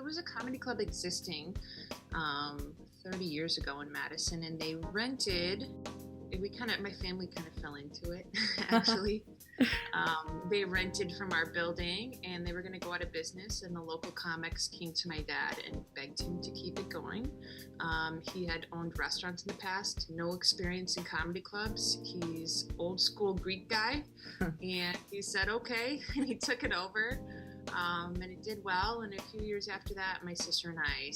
was a comedy club existing 30 years ago in Madison, and they rented. My family kind of fell into it, actually. They rented from our building, and they were going to go out of business, and the local comics came to my dad and begged him to keep it going. He had owned restaurants in the past, no experience in comedy clubs. He's old school Greek guy, and he said, okay, and he took it over. And it did well, and a few years after that, my sister and I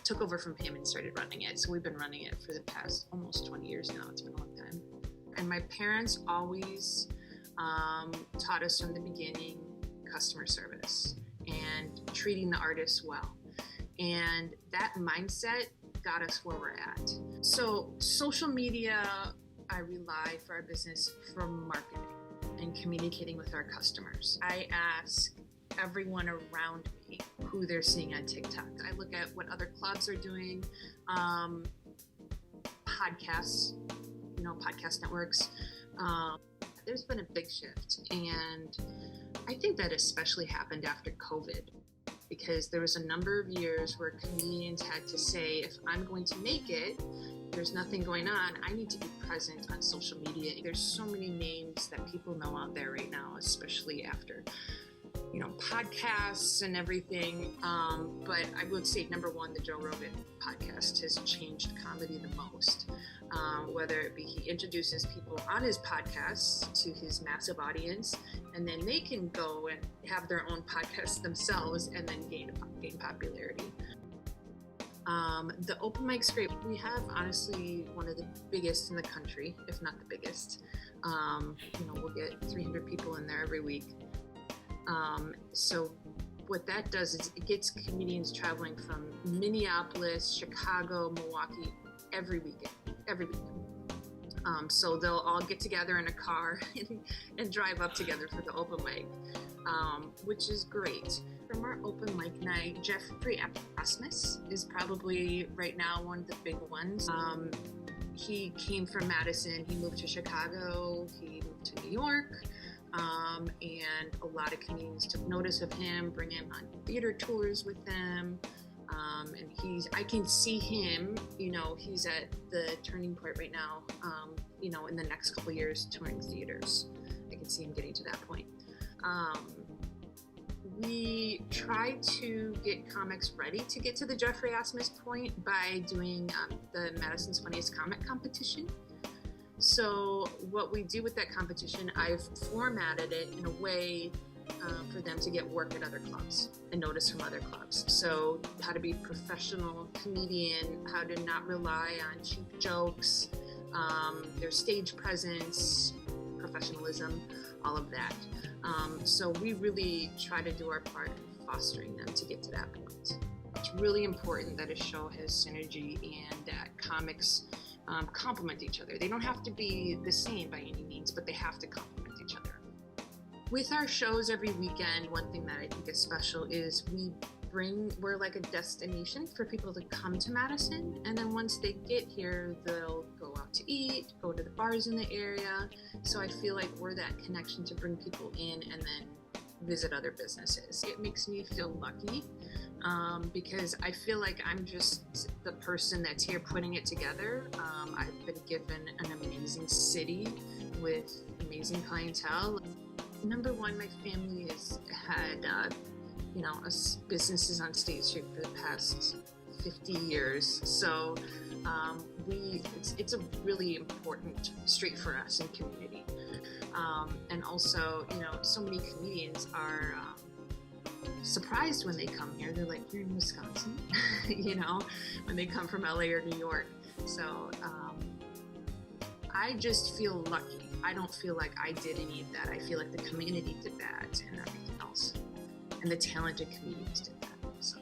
took over from him and started running it. So we've been running it for the past almost 20 years now. It's been a long time. And my parents always taught us from the beginning customer service and treating the artists well. And that mindset got us where we're at. So social media, I rely for our business for marketing and communicating with our customers. I ask everyone around me who they're seeing on TikTok. I look at what other clubs are doing, podcasts, podcast networks. There's been a big shift, and I think that especially happened after COVID, because there was a number of years where comedians had to say, if I'm going to make it, there's nothing going on, I need to be present on social media. There's so many names that people know out there right now, especially after podcasts and everything. But I would say, number one, the Joe Rogan podcast has changed comedy the most. Whether it be he introduces people on his podcast to his massive audience, and then they can go and have their own podcast themselves and then gain popularity. The open mic's great. We have honestly one of the biggest in the country, if not the biggest. We'll get 300 people in there every week. So what that does is it gets comedians traveling from Minneapolis, Chicago, Milwaukee every weekend. So they'll all get together in a car and drive up together for the open mic, which is great. From our open mic night, Jeffrey Asmus is probably right now one of the big ones. He came from Madison, he moved to Chicago, he moved to New York. And a lot of comedians took notice of him, bring him on theater tours with them. And I can see him, he's at the turning point right now, in the next couple of years touring theaters. I can see him getting to that point. We try to get comics ready to get to the Jeffrey Asmus point by doing the Madison's Funniest Comic competition. So what we do with that competition, I've formatted it in a way for them to get work at other clubs and notice from other clubs. So how to be a professional comedian, how to not rely on cheap jokes, their stage presence, professionalism, all of that. So we really try to do our part in fostering them to get to that point. It's really important that a show has synergy and that comics complement each other. They don't have to be the same by any means, but they have to complement each other. With our shows every weekend, one thing that I think is special is we're like a destination for people to come to Madison, and then once they get here, they'll go out to eat, go to the bars in the area. So I feel like we're that connection to bring people in and then visit other businesses. It makes me feel lucky because I feel like I'm just the person that's here putting it together. I've been given an amazing city with amazing clientele. Number one, my family has had businesses on State Street for the past 50 years. So it's a really important street for us in community. And also, so many comedians are surprised when they come here. They're like, you're in Wisconsin, when they come from LA or New York. So I just feel lucky. I don't feel like I did any of that. I feel like the community did that and everything else. And the talented comedians did that. So.